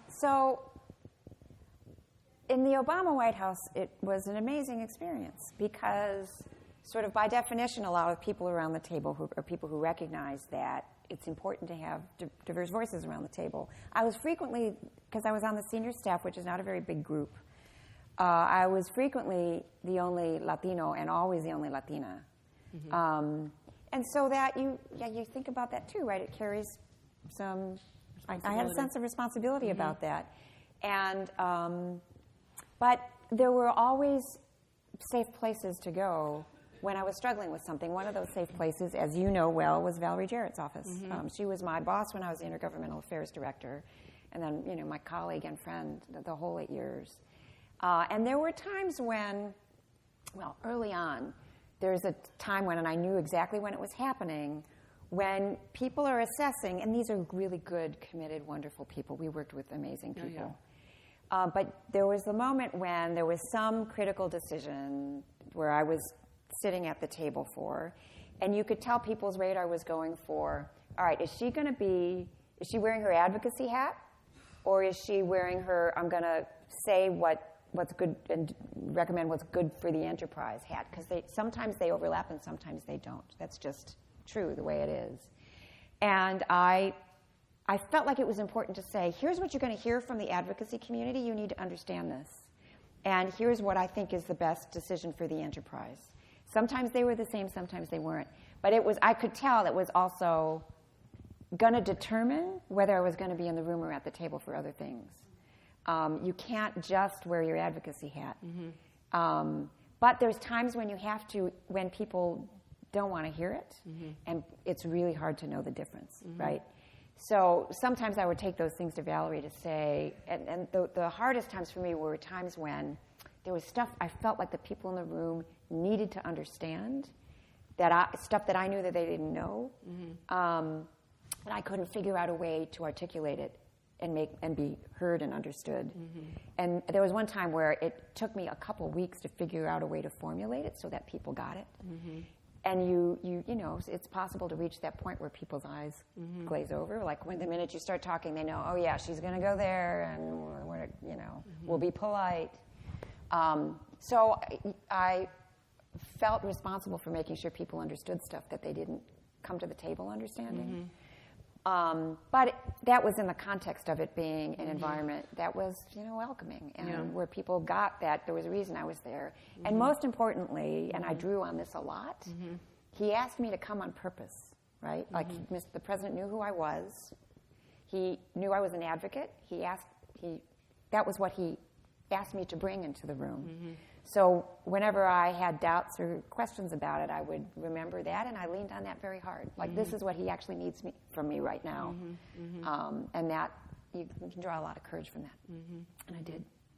So in the Obama White House, it was an amazing experience because sort of by definition, a lot of people around the table who are people who recognize that it's important to have diverse voices around the table. I was frequently, because I was on the senior staff, which is not a very big group, I was frequently the only Latino and always the only Latina. Mm-hmm. And so that you think about that too, right? It carries some, I had a sense of responsibility mm-hmm. about that. And, but there were always safe places to go when I was struggling with something. One of those safe places, as you know well, was Valerie Jarrett's office. Mm-hmm. She was my boss when I was the Intergovernmental Affairs Director, and then, you know, my colleague and friend the whole 8 years. And there were times when, well, early on, there's a time when, and I knew exactly when it was happening, when people are assessing, and these are really good, committed, wonderful people. We worked with amazing people. Oh, yeah. But there was the moment when there was some critical decision where I was sitting at the table for, and you could tell people's radar was going for, all right, is she wearing her advocacy hat, or is she wearing her, I'm going to say what's good and recommend what's good for the enterprise hat? Because sometimes they overlap and sometimes they don't. That's just true, the way it is. And I felt like it was important to say, here's what you're going to hear from the advocacy community. You need to understand this. And here's what I think is the best decision for the enterprise. Sometimes they were the same, sometimes they weren't. But I could tell it was also going to determine whether I was going to be in the room or at the table for other things. You can't just wear your advocacy hat. Mm-hmm. But there's times when you have to, when people don't want to hear it, mm-hmm. and it's really hard to know the difference, mm-hmm. right? So sometimes I would take those things to Valerie to say, and the hardest times for me were times when there was stuff I felt like the people in the room needed to understand, stuff that I knew that they didn't know, mm-hmm. And I couldn't figure out a way to articulate it and be heard and understood. Mm-hmm. And there was one time where it took me a couple weeks to figure out a way to formulate it so that people got it. Mm-hmm. And you know, it's possible to reach that point where people's eyes mm-hmm. glaze over. Like when the minute you start talking, they know, oh yeah, she's going to go there, and we're mm-hmm. we'll be polite. So I felt responsible for making sure people understood stuff that they didn't come to the table understanding. Mm-hmm. But that was in the context of it being an mm-hmm. environment that was, welcoming, and where people got that there was a reason I was there. Mm-hmm. And most importantly, and I drew on this a lot, mm-hmm. he asked me to come on purpose, right? Mm-hmm. Like the president knew who I was. He knew I was an advocate. That was what he asked me to bring into the room. Mm-hmm. So whenever I had doubts or questions about it, I would remember that, and I leaned on that very hard. Like, mm-hmm. this is what he actually needs from me right now. Mm-hmm. Mm-hmm. And that, you can draw a lot of courage from that. Mm-hmm. And I did.